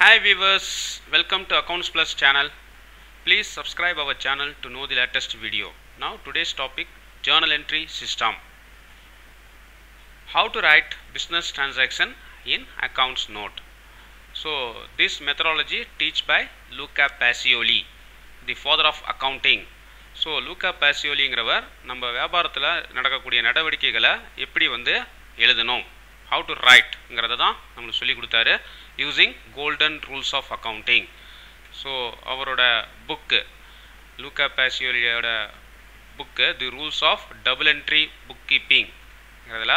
Hi viewers, welcome to Accounts Plus channel. Please subscribe our channel to know the latest video. Now today's topic, journal entry system. How to write business transaction in accounts note. So this methodology teach by Luca Pacioli, the father of accounting. So Luca Pacioli ங்கிறவர் நம்ம வியாபாரத்தில் நடக்கக்கூடிய நடவடிக்கைகளை எப்படி வந்து எழுதணும், how to write ங்கிறத தான் நம்மளுக்கு சொல்லி கொடுத்தாரு using golden rules of accounting. So அவரோட புக்கு லூக்கா பாசியோலியோட book the rules of double entry book கீப்பிங்கிறதுல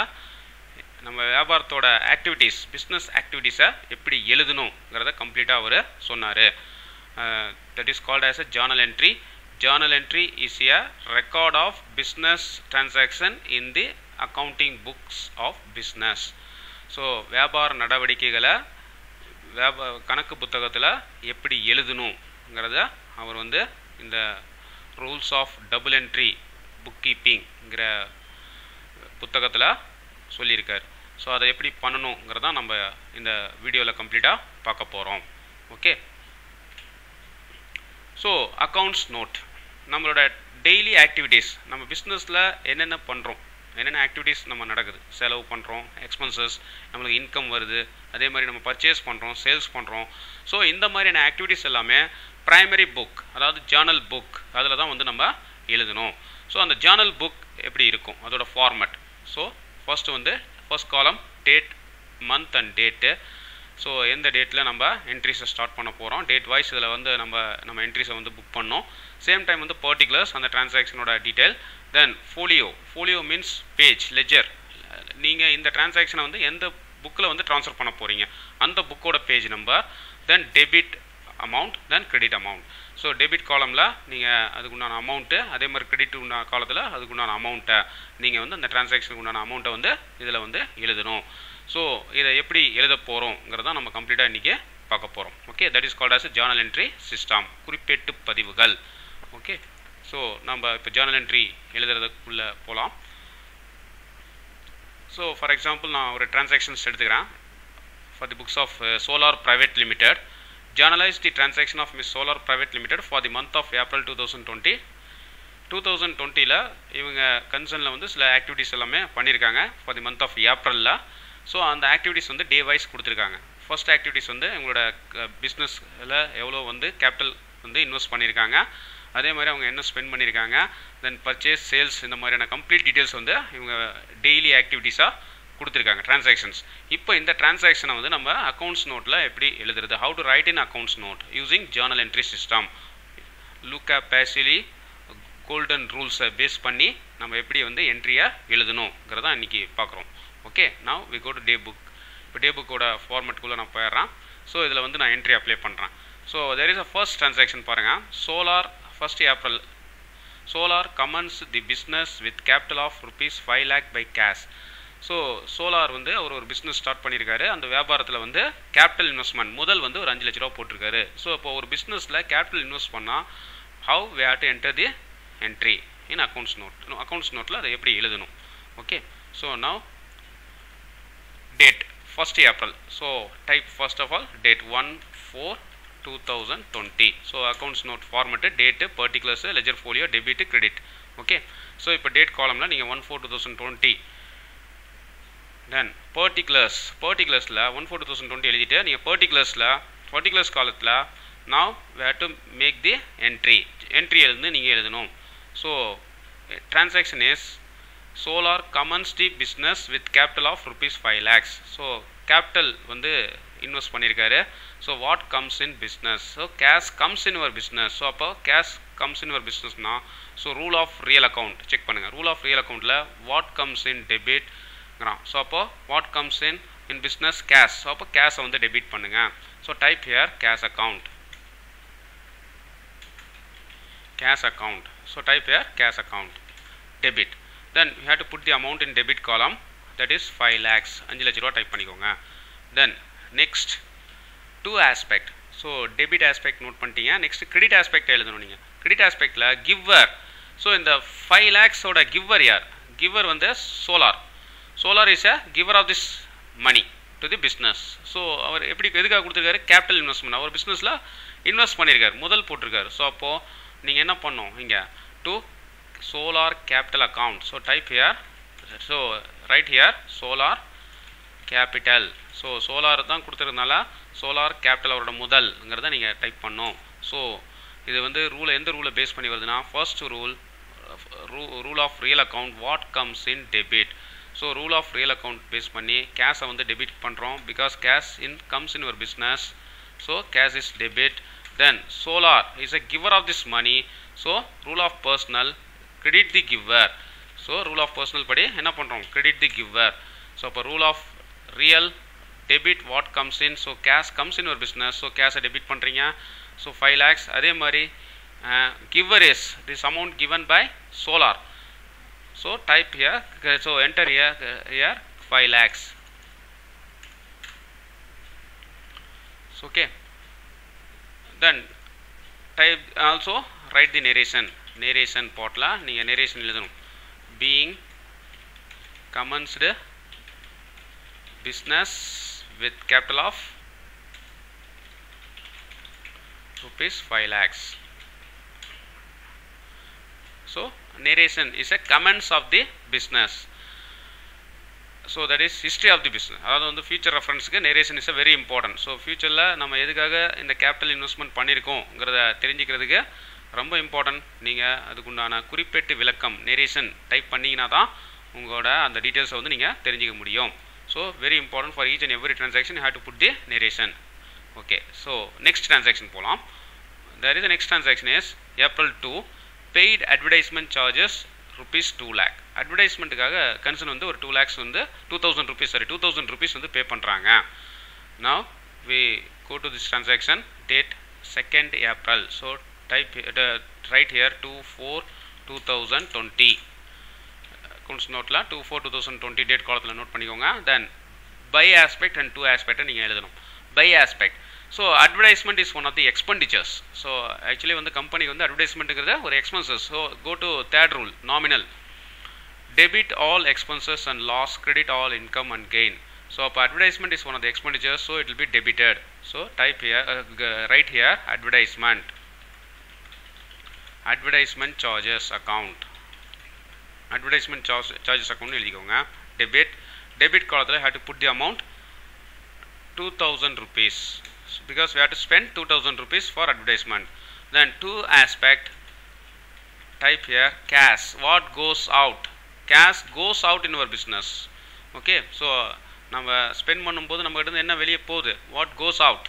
நம்ம வியாபாரத்தோட ஆக்டிவிட்டீஸ் பிஸ்னஸ் ஆக்டிவிட்டீஸை எப்படி எழுதணுங்கிறத கம்ப்ளீட்டாக அவர் சொன்னார். That is called as a journal entry. Journal entry is a record of business transaction in the accounting books of business. So வியாபார நடவடிக்கைகளை கணக்கு புத்தகத்தில் எப்படி எழுதணுங்கிறத அவர் வந்து இந்த rules of double entry book கீப்பிங்கிற புத்தகத்தில் சொல்லியிருக்கார். ஸோ அதை எப்படி பண்ணணுங்கிறதான் நம்ம இந்த வீடியோவில் கம்ப்ளீட்டாக பார்க்க போகிறோம். ஓகே, ஸோ அக்கௌண்ட்ஸ் நோட் நம்மளோட டெய்லி ஆக்டிவிட்டீஸ், நம்ம பிஸ்னஸில் என்னென்ன பண்ணுறோம், என்னென்ன ஆக்டிவிட்டீஸ் நம்ம நடக்குது, செலவு பண்ணுறோம், எக்ஸ்பென்சஸ், நம்மளுக்கு இன்கம் வருது, அதே மாதிரி நம்ம பர்ச்சேஸ் பண்ணுறோம், சேல்ஸ் பண்ணுறோம். ஸோ இந்த மாதிரியான ஆக்டிவிட்டீஸ் எல்லாமே ப்ரைமரி புக், அதாவது ஜேர்னல் புக், அதில் தான் வந்து நம்ம எழுதணும். ஸோ அந்த ஜேர்னல் புக் எப்படி இருக்கும், அதோட ஃபார்மேட். ஸோ ஃபர்ஸ்ட் வந்து first column date, month and date. So எந்த டேட்டில் நம்ம என்ட்ரிஸை ஸ்டார்ட் பண்ண போகிறோம், டேட் வைஸ் இதில் வந்து நம்ம என்ட்ரிஸை வந்து புக் பண்ணோம். சேம் டைம் வந்து பர்டிகுலர்ஸ், அந்த டிரான்சாக்ஷனோட டீட்டெயில். தென் ஃபோலியோ மீன்ஸ் பேஜ், லெஜர். நீங்கள் இந்த டிரான்சாக்ஷனை வந்து எந்த புக்கில் வந்து ட்ரான்ஸ்ஃபர் பண்ண போகிறீங்க அந்த புக்கோட பேஜ் நம்பர். தென் டெபிட் அமௌண்ட், தென் கிரெடிட் அமௌண்ட். ஸோ டெபிட் காலமில் நீங்கள் அதுக்குண்டான அமௌண்ட்டு, அதே மாதிரி கிரெடிட் உண்டான காலத்தில் அதுக்குண்டான அமௌண்ட்டை நீங்கள் வந்து அந்த டிரான்சாக்ஷனுக்கு உண்டான அமௌண்ட்டை வந்து இதில் வந்து எழுதணும். ஸோ இதை எப்படி எழுத போகிறோங்கிறத நம்ம கம்ப்ளீட்டாக இன்றைக்கி பார்க்க போகிறோம். Okay, that is called as journal entry system, குறிப்பேட்டு பதிவுகள். ஓகே, ஸோ நம்ம இப்போ ஜேர்னல் என்ட்ரி எழுதுறதுக்குள்ளே போகலாம். ஸோ ஃபார் எக்ஸாம்பிள் நான் ஒரு டிரான்சாக்ஷன்ஸ் எடுத்துக்கிறேன். For the books of Solar private Limited, journalize the transaction of Miss Solar Private Limited for the month of April 2020. 2020ல இவங்க கன்சர்னில் வந்து சில ஆக்டிவிட்டீஸ் எல்லாமே பண்ணியிருக்காங்க ஃபார் தி மந்த் ஆஃப் ஏப்ரலில். ஸோ அந்த ஆக்டிவிட்டீஸ் வந்து டே வைஸ் கொடுத்துருக்காங்க. ஃபர்ஸ்ட் ஆக்டிவிட்டீஸ் வந்து இவங்களோட பிஸ்னஸில் எவ்வளோ வந்து கேபிட்டல் வந்து இன்வெஸ்ட் பண்ணியிருக்காங்க, அதே மாதிரி அவங்க என்ன ஸ்பெண்ட் பண்ணியிருக்காங்க, தென் பர்ச்சேஸ், சேல்ஸ், இந்த மாதிரியான கம்ப்ளீட் டீட்டெயில்ஸ் வந்து இவங்க டெய்லி ஆக்டிவிட்டீஸாக கொடுத்துருக்காங்க டிரான்சாக்ஷன்ஸ். இப்போ இந்த டிரான்சாக்ஷனை வந்து நம்ம அக்கௌண்ட்ஸ் நோட்டில் எப்படி எழுதுறது, how to write in accounts note using journal entry system. Luca Pacioli golden ரூல்ஸை பேஸ் பண்ணி நம்ம எப்படி வந்து என்ட்ரியை எழுதணுங்கிறத இன்றைக்கி பார்க்குறோம். Okay, now we go to day book. இப்போ டே புக்கோட ஃபார்மேட்டுக்குள்ளே நான் போயிடுறேன். ஸோ இதில் வந்து நான் என்ட்ரி அப்ளை பண்ணுறேன். So there is a first transaction பாருங்கள். Solar, 1st April, Solar commences the business with capital of ₹5 lakh by cash. So Solar வந்து அவர் ஒரு பிஸ்னஸ் ஸ்டார்ட் பண்ணியிருக்காரு. அந்த வியாபாரத்தில் வந்து கேபிட்டல் இன்வெஸ்ட்மெண்ட் முதல் வந்து ஒரு 5 லட்ச ரூபா போட்டிருக்காரு. ஸோ இப்போ ஒரு பிஸ்னஸில் கேபிட்டல் இன்வெஸ்ட் பண்ணால் how we have to enter the entry in accounts note. Accounts நோட்டில் அதை எப்படி எழுதணும். Okay, so now date 1st April. So type first of all date 1/4/2020. So accounts note format, date, particulars, ledger folio, debit, credit. Okay, so இப்போ date காலமில் நீங்கள் 1/4/2020. தென் பர்டிகுலர்ஸில் 1/4/2020 எழுதிட்டு நீங்கள் particulars காலத்தில் now we have to make the entry எழுந்து நீங்கள் எழுதணும். So transaction is Solar commences the business with capital of ₹5 lakhs. So capital வந்து இன்வெஸ்ட் பண்ணியிருக்காரு. So what comes in business, so cash comes in your business. So அப்போ cash comes in your பிஸ்னஸ்னா so rule of real account check பண்ணுங்கள். Rule of real அக்கௌண்ட்டில் what comes in debit. So அப்போ what comes in business cash. So அப்போ கேஷை வந்து debit பண்ணுங்கள். So type here cash account. So type here cash account debit. Then you have to put the amount in debit column, that is 5 lakhs, 5 லட்ச ரூபா type பண்ணிக்கோங்க. Then next to aspect. So debit aspect note பண்ணிட்டீங்க. Next credit aspect எழுதணும் நீங்கள். Credit ஆஸ்பெக்டில் giver. So இந்த 5 lakhஸோட giver யார்? கிவ்வர் வந்து Solar. Solar is a giver of this money. to the business. So அவர் எப்படி எதுக்காக கொடுத்துருக்காரு, கேபிட்டல் இன்வெஸ்ட்மெண்ட், அவர் பிஸ்னஸில் இன்வெஸ்ட் பண்ணியிருக்காரு, முதல் போட்டிருக்காரு. ஸோ அப்போது நீங்கள் என்ன பண்ணணும், இங்கே to solar capital account. So type here, so write here solar capital. So solar தான் கொடுத்துருந்தனால சோலார் கேபிட்டல் அவரோட முதல்ங்கிறத நீங்கள் டைப் பண்ணோம். ஸோ இது வந்து ரூலை எந்த ரூலை பேஸ் பண்ணி வருதுன்னா, first rule of real account what comes in debit. So rule of real account base பண்ணி கேஷை வந்து டெபிட் பண்ணுறோம், because cash comes in your business. So cash is debit. Then Solar is a giver of this money. So rule of personal credit the giver. So rule of personal படி என்ன பண்ணுறோம், credit the giver. So அப்போ rule of real debit what comes in. So cash comes in your business, so கேஷை debit பண்ணுறீங்க. So 5 lakhs. அதே மாதிரி giver is this amount given by solar. So type here, so enter here 5 lakhs. So okay, then type also write the narration part la neenga narration எழுதணும். Being commenced business with capital of rupees 5 lakhs. So narration is a comments of the business. So that is history of the business. அதாவது வந்து future ரெஃபரன்ஸுக்கு narration is very important. So ஃபியூச்சரில் நம்ம எதுக்காக இந்த capital investment பண்ணியிருக்கோங்கிறத தெரிஞ்சுக்கிறதுக்கு ரொம்ப important. நீங்கள் அதுக்குண்டான குறிப்பேட்டு விளக்கம் நேரேஷன் டைப் பண்ணிங்கன்னா தான் உங்களோட அந்த டீட்டெயில்ஸை வந்து நீங்கள் தெரிஞ்சிக்க முடியும். So very important for each and every transaction you have to put the narration. Okay, so next transaction போகலாம். there is the next transaction is April 2 paid advertisement charges rupees 2 lakh. அட்வர்டைஸ்மெண்ட்டுக்காக concern வந்து ஒரு 2 lakhs வந்து 2000 rupees, sorry 2000 rupees வந்து பே பண்ணுறாங்க. Now we go to this transaction, date 2nd April. So type right here 2/4/2020 accounts நோட்டில் 2/4/2020 date காலத்தில் note பண்ணிக்கோங்க. Then by aspect and to ஆஸ்பெக்டை நீங்கள் எழுதணும். By aspect, so advertisement is one of the expenditures. So actually வந்து கம்பெனிக்கு வந்து அட்வர்டைஸ்மெண்ட்டுங்கிறத ஒரு expenses. So go to third rule, nominal. Debit all expenses and loss, credit all income and gain. So advertisement is one of the expenditures, so it will be debited. So type here, write here advertisement charges account. Advertisement charges account எழுதிக்கோங்க. Debit காலத்தில் have to put the amount 2000 rupees, because we have to spend 2000 rupees for advertisement. Then two aspect, type here cash, what goes out. Cash goes out in our business. Okay, so நம்ம spend பண்ணும்போது நம்ம கிட்ட என்ன வெளியே போகுது, what goes out,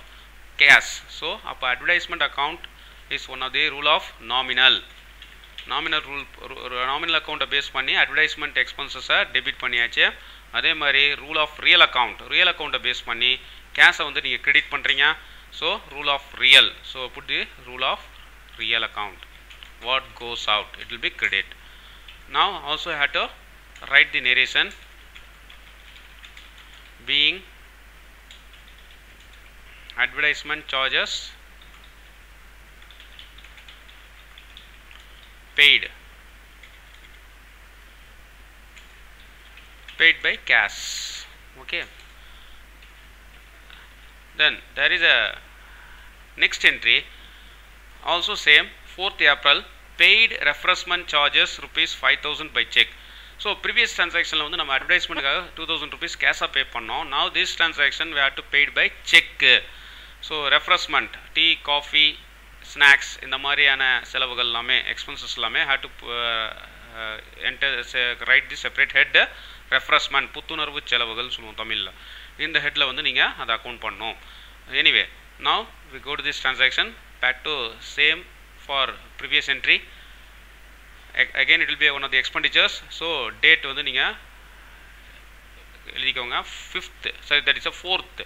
cash. So அப்போ advertisement account is one of the rule of nominal rule. Nominal அக்கௌண்ட்டை base பண்ணி அட்வர்டைஸ்மெண்ட் எக்ஸ்பென்சஸை டெபிட் பண்ணியாச்சு. அதே மாதிரி ரூல் ஆஃப் ரியல் அக்கௌண்ட்டை பேஸ் பண்ணி கேஷை வந்து நீங்கள் கிரெடிட் பண்ணுறீங்க. So rule of real, so put the rule of real account, what goes out it will be credit. Now also I have to write the narration, being advertisement charges paid by cash. Okay, then there is a next entry also same 4th April paid refreshment charges rupees 5000 by check. So previous transaction வந்து நம்ம அட்வர்டைஸ்மெண்ட்டுக்காக 2000 rupees கேஷாக பே பண்ணோம். now this transaction we have to paid by check. So refreshment, tea coffee snacks இந்த மாதிரியான செலவுகள் எல்லாமே expenses எல்லாமே have to right the separate head refreshment, புத்துணர்வு செலவுகள் சொல்லுவோம் தமிழில். இந்த ஹெட்டில் வந்து நீங்கள் அதை அக்கௌண்ட் பண்ணணும். Anyway now we go to this transaction, back to same for previous entry. Again it will be one of the expenditures. So date வந்து நீங்கள் எழுதிக்கோங்க 5th, sorry that is a 4th.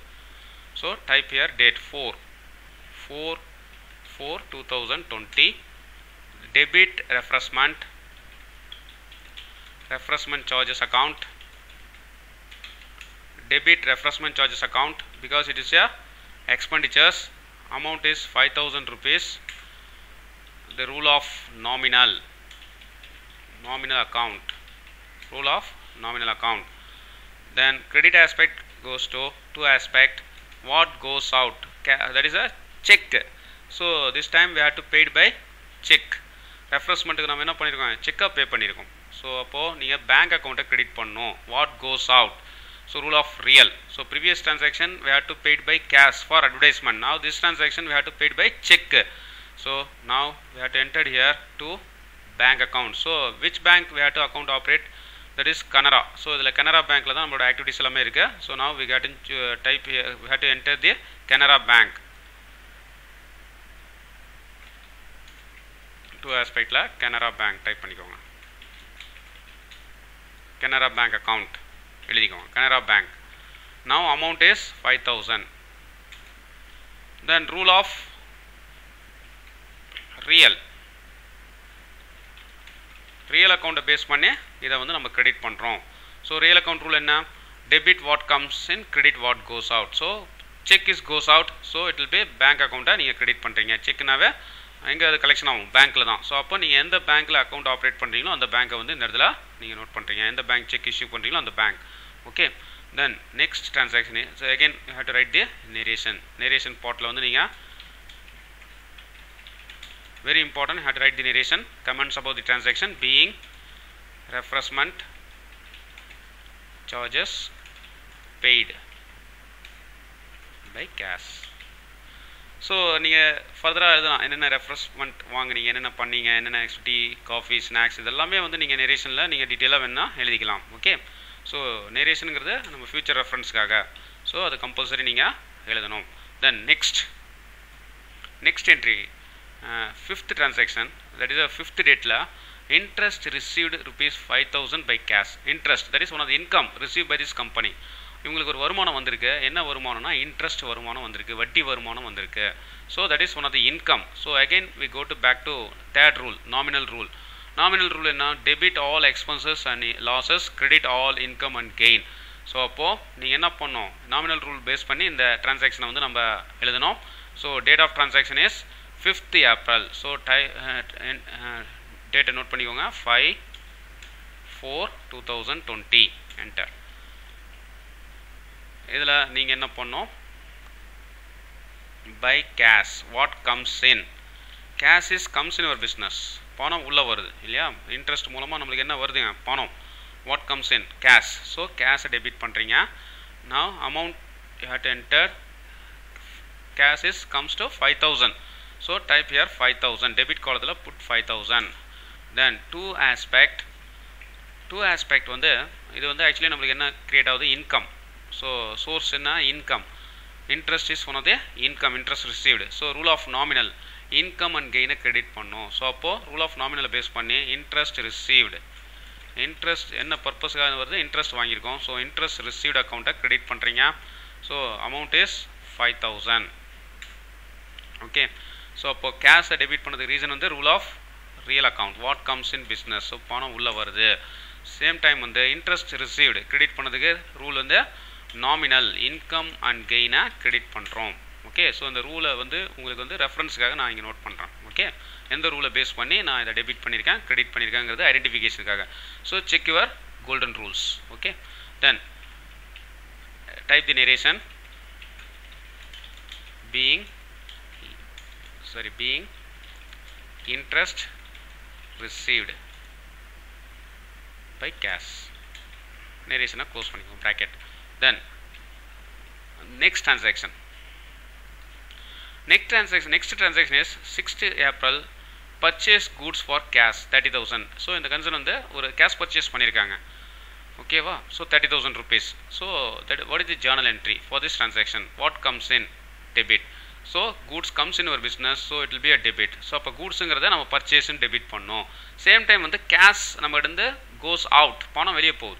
So type here date 4/4/2020. debit refreshment charges account, debit refreshment charges account, because it is a expenditures, amount is 5000 rupees. The rule of nominal account, rule of nominal account. Then credit aspect goes to aspect what goes out, that is a check. So this time we have to paid by check. ரெஃப்ரெஷ்மெண்ட்டுக்கு நம்ம என்ன பண்ணியிருக்கோம், செக்காக பே பண்ணியிருக்கோம். So அப்போது நீங்கள் bank அக்கௌண்ட்டை credit பண்ணணும். What goes out, so rule of real. So previous transaction we have to paid by cash for advertisement. Now this transaction we have to paid by check. So now we have to enter here to bank account. So which bank we have to account operate, that is Canara. So இதில் Canara bankல தான் நம்மளோட activities எல்லாமே இருக்குது. So now we got to type here, we have to enter the Canara bank. To aspectல Canara bank type பண்ணிக்கோங்க. Canara bank account எழுதிக்கோங்க, Canara bank. Now amount is 5,000. Then rule of real account base பண்ணி இதை வந்து நம்ம credit பண்ணுறோம். So real account rule என்ன, debit what comes in, credit what goes out. So cheque is goes out, so it will be bank அக்கௌண்ட்டை நீங்கள் credit பண்ணுறீங்க. செக்னாவே எங்கே அது கலெக்ஷன் ஆகும், பேங்க்கில் தான். ஸோ அப்போ நீங்கள் எந்த பேங்க்கில் அக்கௌண்ட் ஆப்ரேட் பண்ணுறீங்களோ அந்த பேங்க்கை வந்து இந்த இடத்துல நீங்கள் நோட் பண்ணுறீங்க. எந்த பேங்க் செக் இஷ்யூ பண்ணுறீங்களோ அந்த bank. Okay, then next transaction. So again you have to write the narration பார்ட்டில் வந்து நீங்கள் very important, you have to write the narration, comments about the transaction being refreshment charges paid by cash. So நீங்கள் ஃபர்தராக எழுதலாம், என்னென்ன refreshment வாங்குனீங்க, என்னென்ன பண்ணீங்க, என்னென்ன டீ காஃபி ஸ்நாக்ஸ் இதெல்லாமே வந்து நீங்கள் நெரேஷனில் நீங்கள் டீட்டெயிலாக வேணால் எழுதிக்கலாம். ஓகே, ஸோ நெரேஷனுங்கிறது நம்ம ஃபியூச்சர் ரெஃபரன்ஸ்க்காக. ஸோ அது கம்பல்சரி நீங்கள் எழுதணும். Then next entry, fifth transaction, that is a fifth date la interest received rupees 5,000 by cash. Interest, that is one of the income received by this company. இவங்களுக்கு ஒரு வருமானம் வந்திருக்கு. என்ன வருமானம்னா interest வருமானம் வந்திருக்கு, வட்டி வருமானம் வந்திருக்கு. So that is one of the income. So again we go to back to third rule, nominal rule. Nominal rule என்ன, debit all expenses and losses, credit all income and gain. So அப்போது நீங்கள் என்ன பண்ணணும், nominal rule base பண்ணி இந்த டிரான்சாக்ஷனை வந்து நம்ம எழுதணும். So date of transaction is 5th April. So டேட்டை நோட் பண்ணிக்கோங்க, 5/4/2020 என்டர். இதில் நீங்கள் என்ன பண்ணணும், by cash what comes in. Cash is comes in your business, பணம் உள்ளே வருது இல்லையா, இன்ட்ரெஸ்ட் மூலமாக நம்மளுக்கு என்ன வருதுங்க, பணம். What comes in, cash. So கேஷை டெபிட் பண்ணுறீங்க. Now amount you have to enter, cash is comes to 5,000. So type here 5,000, debit column put 5,000. Then to aspect வந்து இது வந்து ஆக்சுவலி நம்மளுக்கு என்ன கிரியேட் ஆகுது, இன்கம். ஸோ சோர்ஸ் என்ன, income. Interest is one of the income, interest received. So rule of nominal, income and கெயினை credit பண்ணும். So அப்போது ரூல் ஆஃப் நாமினலை பேஸ் பண்ணி இன்ட்ரெஸ்ட் ரிசீவ்டு, இன்ட்ரெஸ்ட் என்ன பர்பஸ்க்காக வருது, இன்ட்ரெஸ்ட் வாங்கியிருக்கோம். ஸோ இன்ட்ரெஸ்ட் ரிசீவ்டு அக்கௌண்ட்டை கிரெடிட் பண்ணுறீங்க. So amount is 5,000. Okay, so அப்போ கேஷை டெபிட் பண்ணதுக்கு ரீசன் வந்து rule of real account, what comes in business. So பணம் உள்ளே வருது. சேம் டைம் வந்து இன்ட்ரெஸ்ட் ரிசீவ்டு கிரெடிட் பண்ணதுக்கு ரூல் வந்து நாமினல், இன்கம் அண்ட் கெயினை கிரெடிட் பண்ணுறோம். ஓகே, ஸோ இந்த ரூலை வந்து உங்களுக்கு வந்து ரெஃபரன்ஸுக்காக நான் இங்கே நோட் பண்ணுறேன். ஓகே, எந்த ரூலை பேஸ் பண்ணி நான் இதை டெபிட் பண்ணியிருக்கேன், கிரெடிட் பண்ணியிருக்கேங்கிறது ஐடென்டிஃபிகேஷனுக்காக. So check your golden rules. Okay, then type the narration, being interest received by cash. Narration close பண்ணிக்கோங்க bracket. Then next transaction is 6th April, purchase goods for cash 30,000. So இந்த concern வந்து ஒரு cash purchase பண்ணியிருக்காங்க. ஓகேவா, so 30,000 rupees. So that what is the journal entry for this transaction, what comes in, debit. So goods comes in ஒரு business, so it will be a debit. So அப்போ கூட்ஸுங்கிறத நம்ம பர்ச்சேஸ்ன்னு debit பண்ணோம். Same time வந்து cash நம்ம இருந்து goes out, பணம் வெளியே போகுது.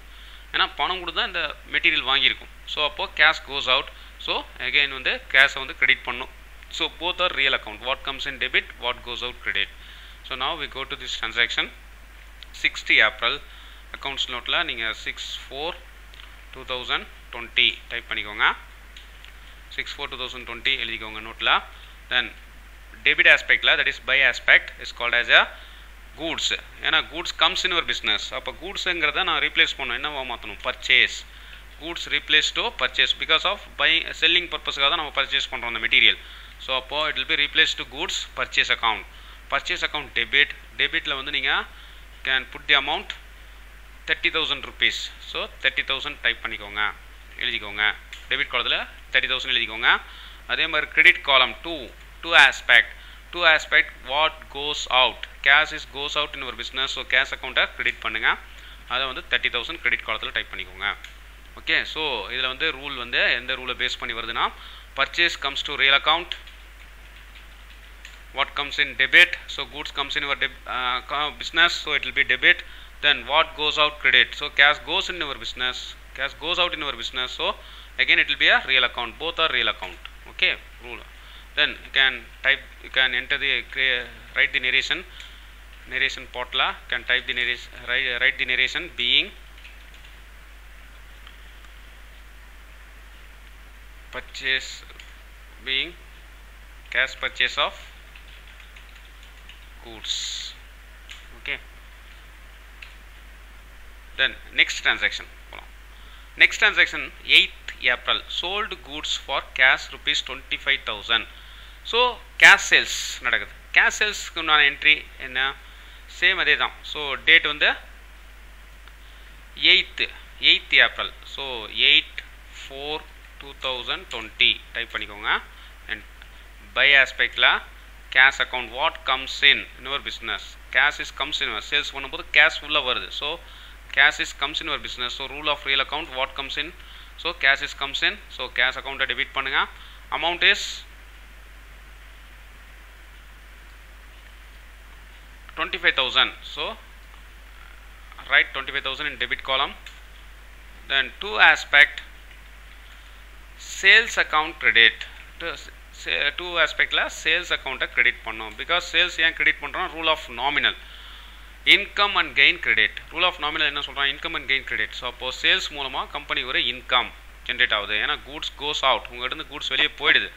ஏன்னா பணம் கூட தான் இந்த மெட்டீரியல் வாங்கியிருக்கும். ஸோ அப்போது cash goes out. So again வந்து கேஷை வந்து கிரெடிட் பண்ணும். So both are real account, what comes in debit, what goes out credit. So now we go to this transaction 6th April. Accounts நோட்டில் நீங்கள் 6/4/2020 type பண்ணிக்கோங்க. 6/4/2020 எழுதிக்கோங்க நோட்டில். தென் டெபிட் ஆஸ்பெக்டில், that is buy aspect, is called as a goods. ஏன்னா goods comes in ஒரு business. அப்போ கூட்ஸுங்கிறத நான் ரீப்ளேஸ் பண்ணணும், என்னவா மாற்றணும், purchase. goods replaced to purchase because of buying selling purpose காக நம்ம purchase பண்றோம் அந்த material. So அப்போ it will be replaced to goods purchase account. Purchase account debitல வந்து நீங்க can put the amount 30,000 rupees. So 30,000 type பண்ணிக்கோங்க, எழுதிக்கோங்க. டெபிட் காலத்தில் 30,000 எழுதிக்கோங்க. அதே மாதிரி கிரெடிட் காலம் two aspect what goes out, cash is goes out in your business, so cash account credit பண்ணுங்க. அதை வந்து 30,000 கிரெடிட் காலத்தில் டைப் பண்ணிக்கோங்க. ஓகே, ஸோ இதில் வந்து ரூல் வந்து எந்த ரூலை பேஸ் பண்ணி வருதுன்னா purchase comes to real account, what comes in debit, so goods comes in your business, so it will be debit. Then what goes out credit, so cash goes in your business, cash goes out in your business, so again it will be a real account, both are real account. Okay, rule. Then you can enter the write the narration portal, can type the narration, write the narration being purchase, being cash purchase of goods. Okay, then next transaction 8th April sold goods for cash rupees 25,000. so cash sales நடக்குது. cash sales க்கு உண்டான entry என்ன, same அதே தான். So date வந்து 8th April, so 8/4/2020 type பண்ணிக்கோங்க. And buy ஆஸ்பெக்டில் cash account what comes in your business, cash is comes in sales பண்ணும்போது கேஷ் உள்ளே வருது. So cash is comes in your business, so rule of real account what comes in, so cash is comes in, so cash account debit பண்ணுங்க. amount is 25,000, so write 25,000 in debit column. Then two aspect sales account credit, two aspect la sales account credit பண்ணோம். because sales ஏன் credit பண்றோம், rule of nominal income and gain credit. Rule of nominal என்ன சொல்கிறான், income and gain credit. So அப்போது sales மூலமாக company ஒரு income generate ஆகுது. ஏன்னா கூட்ஸ் கோஸ் அவுட், உங்கள்கிட்ட கூட்ஸ் வெளியே போயிடுது.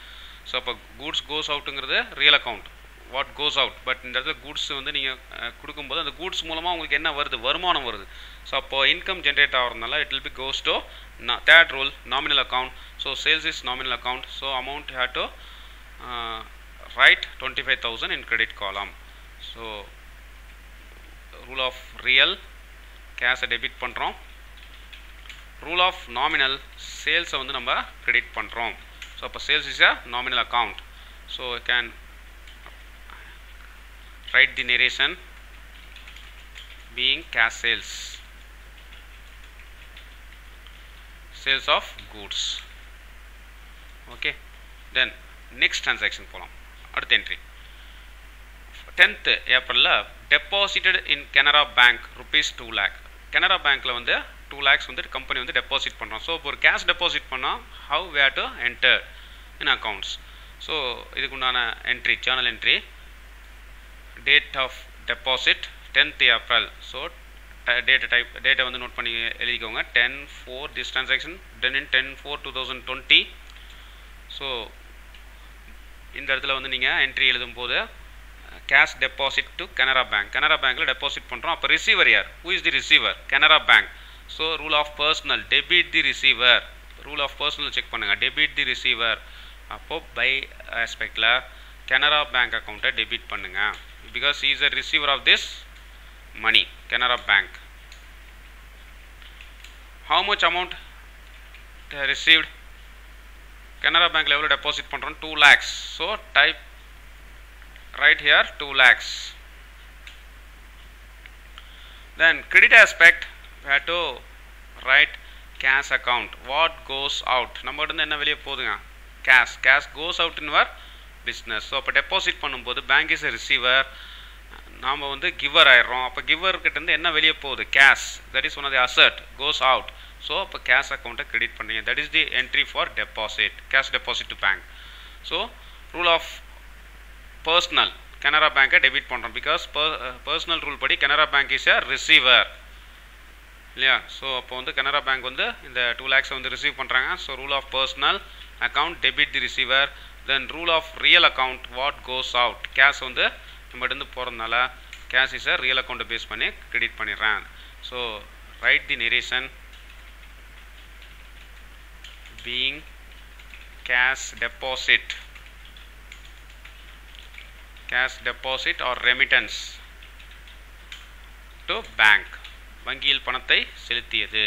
ஸோ அப்போ கூட்ஸ் கோஸ் அவுட்டுங்கிறது real account, what goes out. But இந்த இடத்துல கூட்ஸ் வந்து நீங்கள் கொடுக்கும்போது அந்த கூட்ஸ் மூலமாக உங்களுக்கு என்ன வருது, வருமானம் வருது. ஸோ அப்போது இன்கம் ஜென்ரேட் ஆகிறதுனால it will be goes to third rule nominal account. So sales is nominal account, so amount had to write 25,000 in credit column. So rule of real கேஷை டெபிட் பண்ணுறோம், ரூல் ஆஃப் நாமினல் சேல்ஸை வந்து நம்ம credit பண்ணுறோம். So அப்போ sales is a nominal account. So can write the narration being cash sales of goods. Okay, then next transaction போலாம். அடுத்த entry 10th April deposited in Canara Bank rupees 2 lakh. Canara Bankல வந்து 2 lakhs வந்து company வந்து deposit பண்ணுறோம். So இப்போ ஒரு cash deposit பண்ணால் how we have to enter in accounts. So இதுக்கு உண்டான entry journal entry, date of deposit 10th April. So டேட்டை வந்து நோட் பண்ணி எழுதிக்கோங்க. 10/4 this transaction done in 10/4/2020. So இந்த இடத்துல வந்து நீங்கள் என்ட்ரி எழுதும் போது cash deposit to Canara Bank, Canara பேங்க்கில் டெபாசிட் பண்ணுறோம். அப்போ ரிசீவர் யார், who is the receiver, Canara bank. So rule of personal debit the receiver, rule of personal check பண்ணுங்கள், டெபிட் தி ரிசீவர். அப்போது பை ஆஸ்பெக்டில் கனரா பேங்க் அக்கௌண்ட்டை டெபிட் பண்ணுங்கள். Because he is a receiver of this money, Canara Bank. How much amount they received, Canara Bank level deposit பண்ணுறோம் 2 lakhs. So type right here 2 lakhs. Then credit aspect we have to write cash account what goes out. நம்ம இருந்து என்ன வெளியே போகுதுங்க, cash goes out in our business. So அப்போ deposit பண்ணும்போது bank is a receiver, நாம் வந்து கிவர் ஆயிடுறோம். அப்போ கிவர்கிட்டேருந்து என்ன வெளியே போகுது, cash, that is one of the asset goes out. So அப்போ கேஷ் அக்கௌண்ட்டை கிரெடிட் பண்ணுங்க, that is the entry for deposit, cash deposit to bank. So rule of personal Canara பேங்கை டெபிட் பண்ணுறோம். பிகாஸ் பர்சனல் ரூல் படி Canara bank is a receiver இல்லையா. So அப்போ வந்து Canara bank வந்து இந்த 2 lakhs வந்து ரிசீவ் பண்ணுறாங்க. So rule of personal account debit the receiver. Then rule of real account what goes out, cash வந்து நம்மகிட்ட போகிறதுனால கேஷ் இஸ் ரியல் அக்கௌண்ட்டை பேஸ் பண்ணி கிரெடிட் பண்ணிடுறேன். So write the narration being cash deposit or remittance to bank, வங்கியில் பணத்தை செலுத்தியது.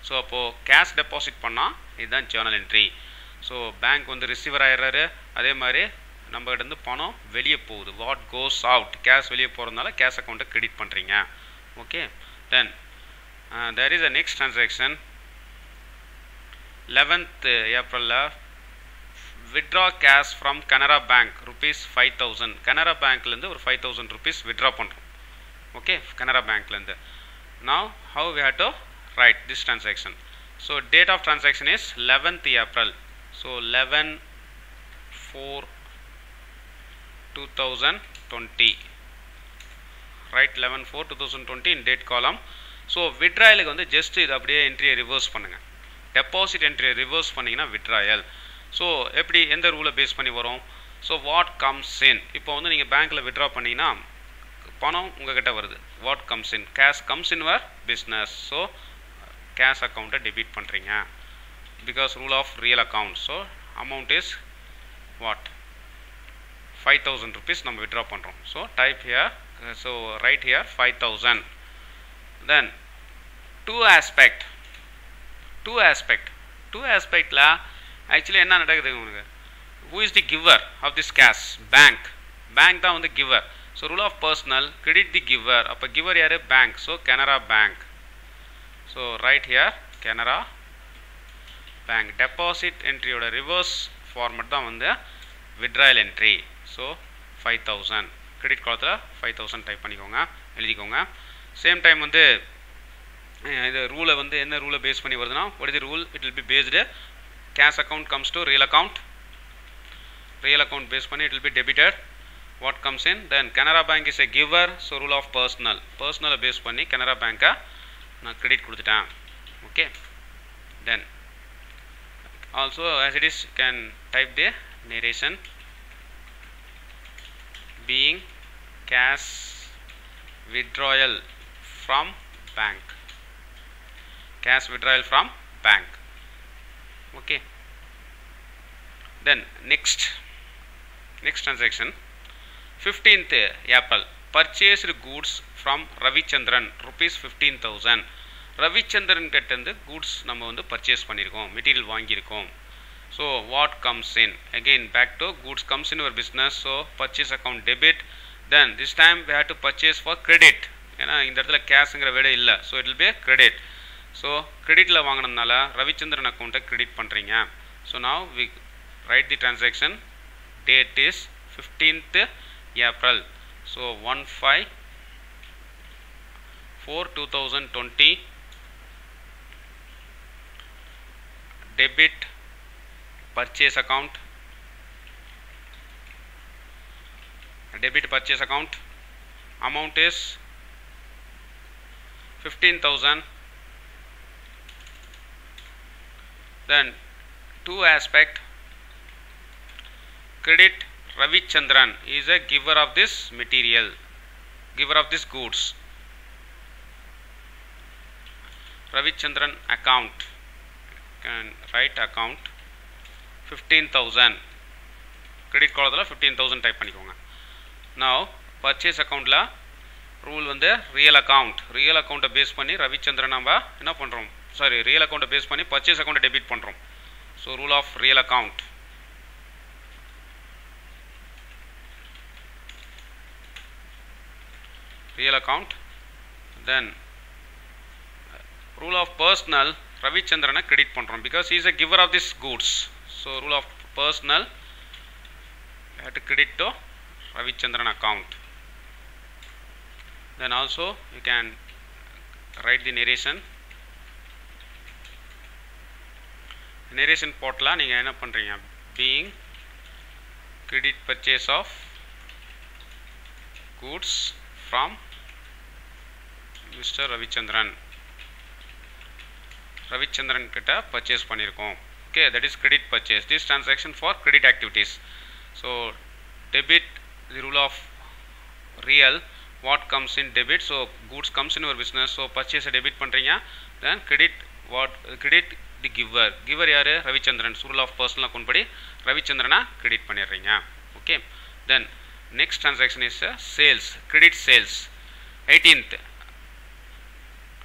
So அப்போது கேஷ் டெபாசிட் பண்ணால் இதுதான் ஜேர்னல் என்ட்ரி. ஸோ பேங்க் வந்து ரிசீவர் ஆகிடுறாரு, அதே மாதிரி நம்மகிட்ட இருந்து பணம் வெளியே போகுது. வாட் கோஸ் அவுட், கேஷ் வெளியே போகிறதுனால கேஷ் அக்கௌண்ட்டை கிரெடிட் பண்ணுறீங்க. Okay, then there is a next transaction 11th ஏப்ரலில் withdraw cash from Canara bank ₹5,000. Canara பேங்க்லேருந்து ஒரு ₹5,000 வித்ட்ரா பண்ணுறோம். ஓகே, கனரா பேங்க்லேருந்து. now how we have to write this transaction? So date of transaction is 11th April. So 11/4/2020. Write 11/4/2020 in date column. So withdrawal வந்து just இது அப்படியே என்ட்ரியை reverse பண்ணுங்க. Deposit என்ட்ரியை reverse பண்ணிங்கன்னா withdrawal. So எப்படி எந்த ரூலை பேஸ் பண்ணி வரும்? ஸோ வாட் கம்ஸ் இன், இப்போ வந்து நீங்கள் பேங்க்கில் வித்ட்ரா பண்ணிங்கன்னா பணம் உங்ககிட்ட வருது. What comes in, cash comes in your business. So cash அக்கௌண்ட்டை டெபிட் பண்ணுறீங்க because rule of real account. So amount is what ₹5,000 நம்ம வித்ட்ரா பண்ணுறோம். So type here, so write here 5,000. Then two ஆஸ்பெக்டில் ஆக்சுவலி என்ன நடக்குது உங்களுக்கு? who is the giver of this cash? bank தான் வந்து giver. So rule of personal credit the giver. அப்போ giver யார்? Bank. So Canara bank. So write here Canara bank. Deposit என்ட்ரியோட reverse format தான் வந்து வித்ட்ராயல் என்ட்ரி. ஸோ 5,000 கிரெடிட் காலத்தில் 5,000 type பண்ணிக்கோங்க, எழுதிக்கோங்க. சேம் டைம் வந்து இது ரூலை வந்து என்ன ரூலை பேஸ் பண்ணி வருதுன்னா, what is the rule? It will be based cash account comes to real account based பண்ணி it will be debited. What comes in? Then Canara Bank is a giver, so rule of personal base பண்ணி Canara Bank நான் credit கொடுத்துட்டேன். Okay, then also as it is you can type the narration being cash withdrawal from bank. Okay, then next transaction 15th April purchased goods from Ravichandran ₹15,000. Ravichandran கிட்டேருந்து goods நம்ம வந்து purchase பண்ணியிருக்கோம், material வாங்கியிருக்கோம். So what comes in, again back to goods comes in your business. So purchase account debit. Then this time we have to purchase for credit. ஏன்னா இந்த இடத்துல கேஷுங்கிற வேலை இல்லை. So it will be credit. So கிரெடிட்டில் வாங்கினதுனால ரவிச்சந்திரன் அக்கௌண்ட்டை credit பண்ணுறீங்க. So now we write the transaction. Date is 15th April. So 1/5/4/2020. debit purchase account. Amount is 15,000. Then two aspect. Credit Ravichandran is a giver of this material, giver of this goods. Ravichandran account, can write account 15,000. credit காலத்தில் 15,000 type பண்ணிக்கோங்க. now purchase accountல rule வந்து real அக்கௌண்ட்டை base பண்ணி ரவிச்சந்திரன் நம்ம என்ன பண்ணுறோம், real அக்கௌண்ட்டை base பண்ணி பர்ச்சேஸ் அக்கௌண்ட்டை டெபிட் பண்ணுறோம். So rule of real account. then rule of personal ரவிச்சந்திரனை கிரெடிட் பண்ணுறோம் because he is a giver of this goods. so rule of personal we have to credit to Ravichandran account. then also you can write the narration portல நீங்கள் என்ன பண்ணுறீங்க, being credit purchase of goods from Mr. Ravichandran கிட்ட purchase பண்ணியிருக்கோம். Okay, that is credit purchase. This transaction for credit activities. So debit the rule of real. What comes in debit. So goods comes in your business. So பர்ச்சேஸை debit பண்ணுறீங்க. Then credit the giver யார் Ravichandran rule of personal account படி ரவிச்சந்திரனா credit பண்ணிடுறீங்க okay then next transaction is sales credit sales 18th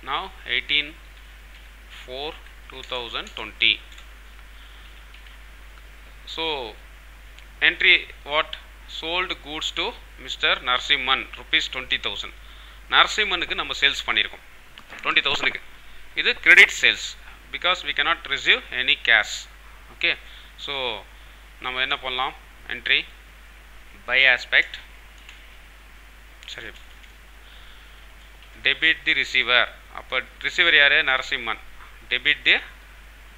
now 18/4/2020 so entry what sold goods to Mr. Narasimhan ₹20,000 நரசிம்மனுக்கு நம்ம sales பண்ணியிருக்கோம் 20,000க்கு இது credit sales because we cannot receive any cash okay so நம்ம என்ன பண்ணலாம் entry by aspect சரி debit the receiver அப்போ receiver யாரு Narasimhan debit the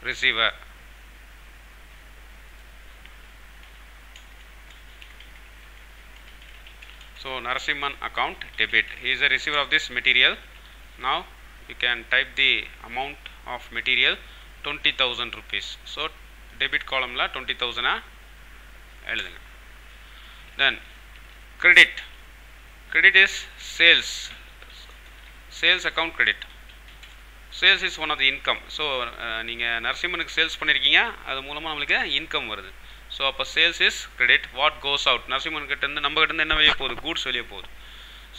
receiver so Narasimhan account debit he is a receiver of this material now you can type the amount of material 20,000 rupees so debit column la 20,000 எழுதுங்க then credit is sales account credit sales is one of the income so நீங்க நரசிம்மனுக்கு sales பண்ணிருக்கீங்க அது மூலமா நமக்கு income வருது so அப்ப sales is credit what goes out Narasimhan கிட்ட இருந்து நம்ம கிட்ட இருந்து என்ன வெளிய போகுது goods வெளிய போகுது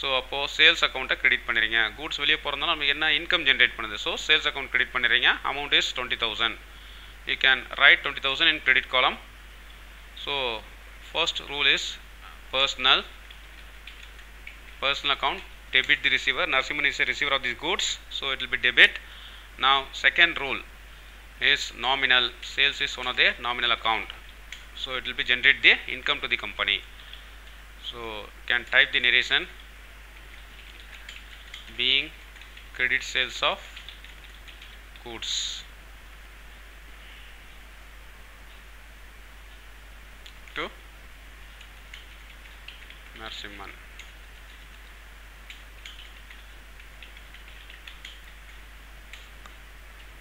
so அப்போ சேல்ஸ் அக்கவுண்ட்டை கிரெடிட் பண்ணிடுங்க goods வெளிய போறதுனால நமக்கு என்ன இன்கம் ஜெனரேட் பண்ணுது so சேல்ஸ் அக்கவுண்ட் கிரெடிட் பண்ணிடுங்க amount is 20,000 you can write 20,000 in credit column so first rule is personal account debit the receiver Narasimhan is a receiver of these goods so it will be debit now second rule is nominal sales is one of the nominal account so it will be generate the income to the company so you can type the narration being credit sales of goods to Narasimhan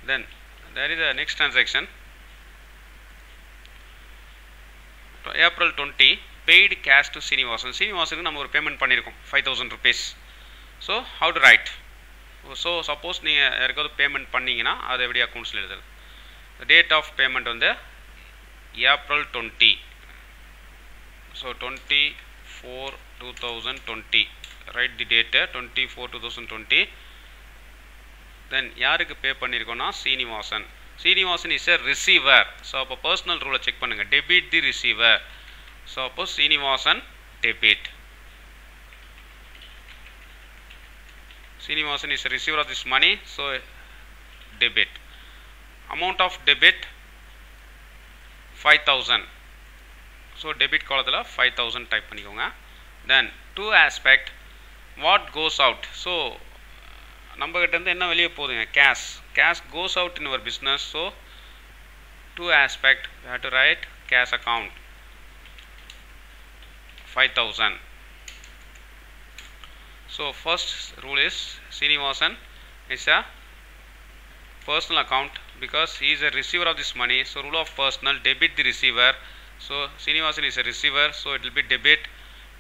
then there is a next transaction April 20 paid cash to Srinivasan நம்ம ஒரு payment பண்ணிருக்கோம் 5,000 rupees so how to write so suppose நீங்க யாருக்காவது payment பண்ணீங்கனா அது எப்படி அக்கவுண்ட்ஸ்ல எழுதுறது the date of payment வந்து April 20 so 24/2020 write the date 24/2020 then யாருக்கு பே பண்ணிருக்கோம்னா Srinivasan is a receiver so அப்ப personal rule check பண்ணுங்க debit the receiver so அப்போ Srinivasan debit Srinivasan is a receiver of this money so debit amount of debit 5,000 so debit column 5,000 type பண்ணிக்கோங்க then to aspect what goes out so நம்ம கிட்ட இருந்து என்ன வெளிய போகுதுங்க cash goes out in our business so to aspect we have to write cash account 5,000 so first rule is Srinivasan is a personal account because he is a receiver of this money so rule of personal debit the receiver so Srinivasan is a receiver so it will be debit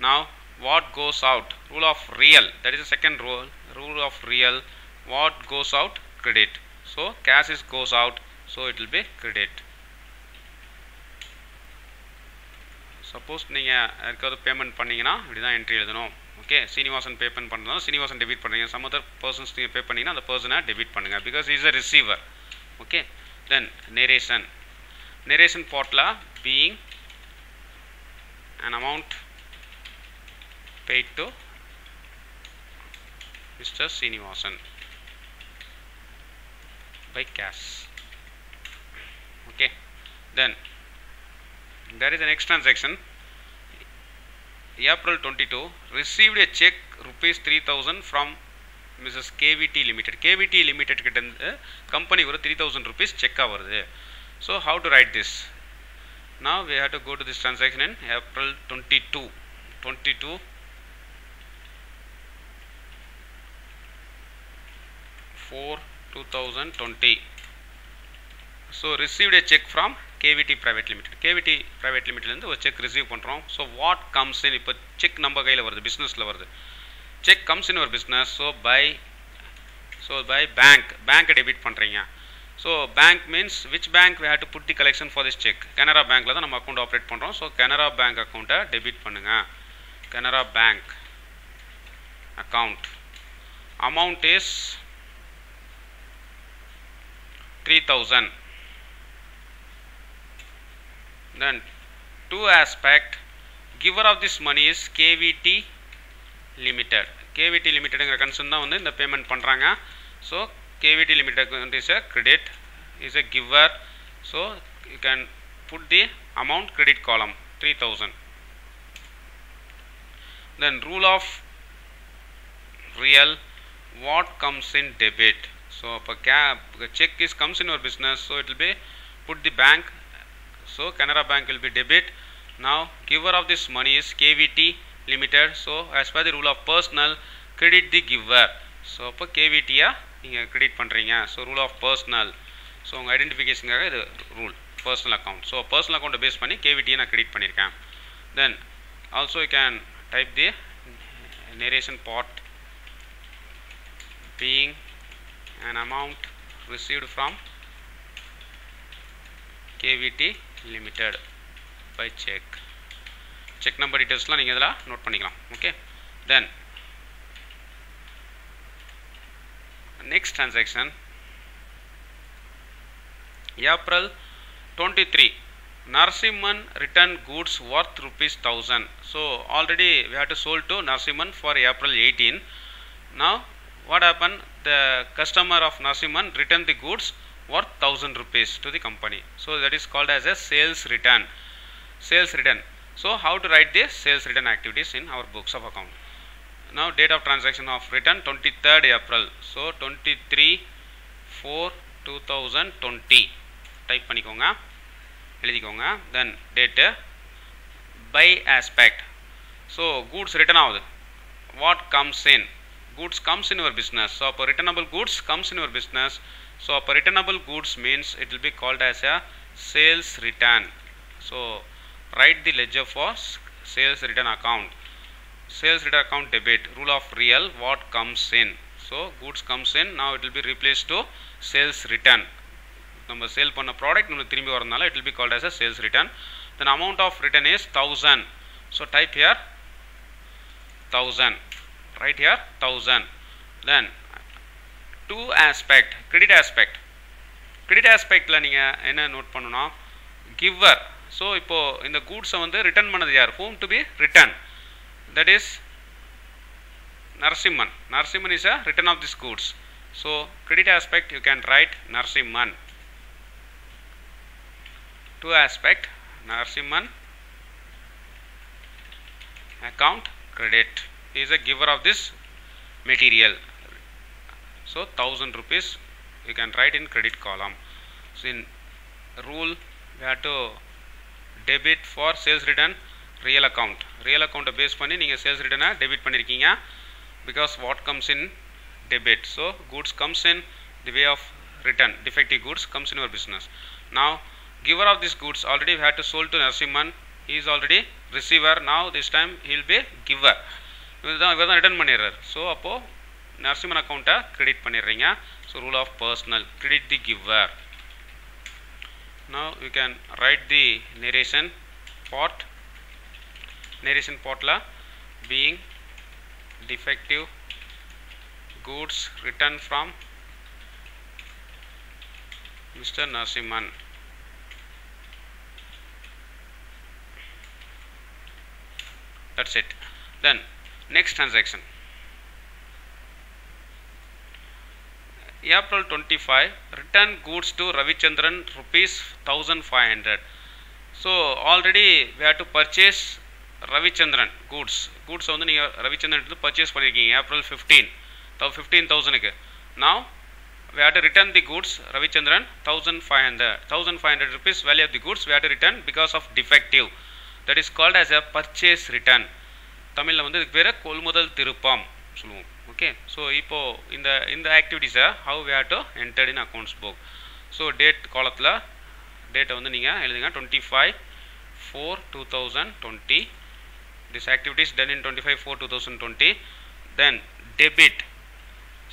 now what goes out rule of real that is the second rule of real what goes out credit so cash is goes out so it will be credit suppose நீங்க யாருக்காவது payment பண்ணீங்கனா இப்படி தான் entry எழுதணும் ஓகே Srinivasan payment பண்றதால Srinivasan debit பண்றீங்க some other persons நீங்க பே பண்ணீங்கனா அந்த பர்சனை டெபிட் பண்ணுங்க because he is a receiver okay then narration portla being an amount paid to Mr. Srinivasan by cash okay then there is the next transaction April 22 received a check ₹3,000 from Mrs. KVT Limited கிட்ட இருந்து company ஒரு ₹3,000 check வருது so how to write this now we have to go to this transaction in April 22 4/2020 so received a check from KVT Private Limited இருந்து ஒரு check receive பண்றோம் so what comes in இப்போ check நம்ம கையில வருது பிசினஸ்ல வருது check comes in our business so by bank debit பண்றீங்க So bank means which bank we have to put the collection for this check. Canara Bank la da நம்ம account operate பண்றோம். So Canara Bank account debit பண்ணுங்க. Canara Bank account amount is 3000. Then two aspect, giver of this money is KVT Limited. KVT Limited ங்கிற concern தான் வந்து இந்த payment பண்றாங்க. So KVT Limited is a credit, is a giver. So you can put the amount credit column 3000. Then rule of real, what comes in debit. So if a check is comes in your business, so it will be put the bank. So Canara Bank will be debit. Now giver of this money is KVT Limited. So as per the rule of personal, credit the giver. So இப்போ KVT நீங்கள் credit பண்ணுறீங்க. So rule of personal. So உங்கள் ஐடென்டிஃபிகேஷனுக்காக இது rule personal account. So personal account base பண்ணி KVT நான் credit பண்ணியிருக்கேன். Then also you can type the narration part, being an amount received from KVT Limited by check. Check number detailsலாம் நீங்கள் இதில் note பண்ணிக்கலாம். Okay. Then next transaction, April 23, Narasimhan returned goods worth ₹1000. So already we have to sold to Narasimhan for April 18. Now what happened, the customer of Narasimhan returned the goods worth ₹1000 to the company. So that is called as a sales return. Sales return. So how to write the sales return activities in our books of account. Now date of transaction of return 23rd April. So 23/4/2020 type பண்ணிக்கோங்க, எழுதிக்கோங்க. Then date, by aspect. So goods return ஆகுது. What comes in? Goods comes in your business. So அப்போ returnable goods comes in your business. So அப்போ returnable goods means it will be called as a sales return. So write the ledger for sales return account. Sales return account debit, rule of real, what comes in. So goods comes in, now it will be replaced to sales return. நம்ம sale பண்ண product நம்ம திரும்பி வரதுனால it will be called as a sales return. Then amount of return is 1000. So type here 1000, write here 1000. Then two aspect, credit aspect. Credit aspectல நீங்க என்ன note பண்ணனும்னா giver. So இப்போ இந்த goods வந்து ரிட்டர்ன் பண்ணது யார்? whom to be return? That is Narasimhan. Narasimhan is a return of this goods. So credit aspect you can write Narasimhan. Two aspect, Narasimhan account credit, he is a giver of this material. So ₹1000 you can write in credit column. So in rule we have to debit for sales return real account. Real account base பண்ணி நீங்க sales return debit பண்ணிருக்கீங்க, because what comes in debit. So goods comes in the way of return, defective goods comes in your business. Now giver of this goods already we had to sold to Narasimhan, he is already receiver. Now this time he will be giver. இவர்தான் return பண்ணிடுறார். So அப்போது நரசிம்மன் அக்கௌண்ட்டை credit பண்ணிடுறீங்க. So rule of personal, credit the giver. Now you can write the narration part. Narration part la being defective goods returned from Mr. Narasimhan. That's it. Then next transaction, April 25, return goods to Ravichandran ₹1500. So already we have to purchase Ravichandran goods. Goods வந்து நீங்க Ravichandran எடுத்து purchase பண்ணிருக்கீங்க April 15,000க்கு. Now we have to return the goods Ravichandran 1500 rupees value of the goods we have to return because of defective. That is called as a purchase return. தமிழில் வந்து இதுக்கு பேர் கொள்முதல் திருப்பம் சொல்லுவோம். ஓகே, ஸோ இப்போது இந்த ஆக்டிவிட்டீஸை how we have to entered in accounts book. So date காலத்தில் டேட்டை வந்து நீங்கள் எழுதுங்க 25/4/2020. This activities done in 25/4/2020. Then debit.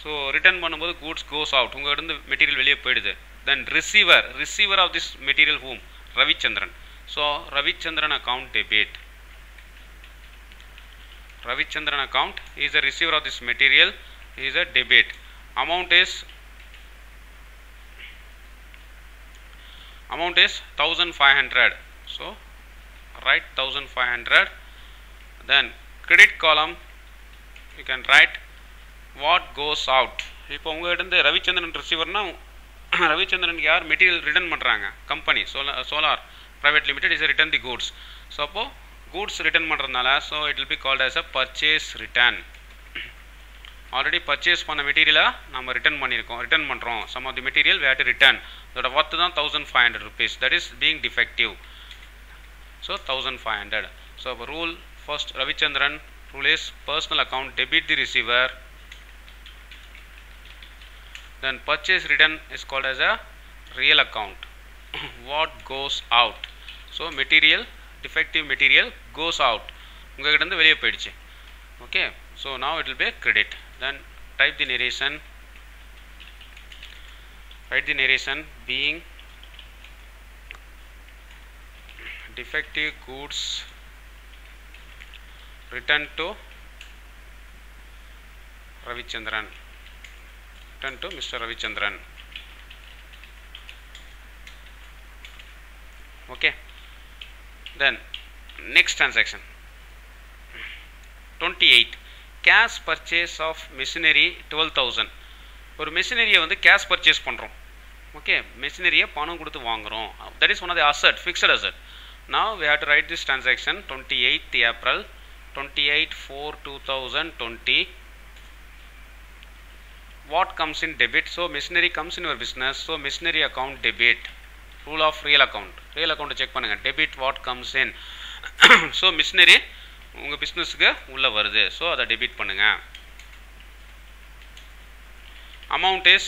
So return பண்ணும்போது கூட்ஸ் கோஸ் அவுட், உங்கள்கிட்ட மெட்டீரியல் வெளியே போயிடுது. Then receiver of this material whom? Ravichandran. So Ravichandran account debit. Ravichandran account is a receiver of this material, is a debit. Amount is 1500. So write 1500. Then credit column you can write what goes out. இப்போ உங்ககிட்ட இருந்து ரவிச்சந்திரன் ரிசீவர்னா ரவிச்சந்திரனுக்கு யார் material return பண்ணுறாங்க, company solar private limited is return the goods. So அப்போது goods return பண்ணுறதுனால so it will be called as a purchase return. Already purchase பண்ண மெட்டீரியலை நம்ம ரிட்டர்ன் பண்ணுறோம். Some of the material we have to return. அதோட worth தான் 1500 rupees. That is being defective. So 1500. So அப்போ rule first Ravichandran rule is personal account debit the receiver. Then purchase return is called as a real account. What goes out? So material, defective material goes out. உங்க கிட்ட இருந்து வெளியே போயிடுச்சு. Okay, so now it will be credit. Then type the narration. Write the narration being defective goods return to Ravichandran. Return to Mr. Ravichandran. Okay. Then next transaction. 28. Cash purchase of machinery 12,000. ஒரு மெஷினரியை வந்து cash purchase பண்ணுறோம். Okay, மெஷினரியை பணம் கொடுத்து வாங்குகிறோம். That is one of the asset, fixed asset. Now we have to write this transaction 28th April 28/4/2020. What comes in debit? So machinery comes in your business. So machinery account debit. Rule of real account. Real account check பண்ணுங்க. Debit what comes in. So machinery உங்க பிஸ்னஸ்க்கு உள்ள வருது. So அதை debit பண்ணுங்க. Amount is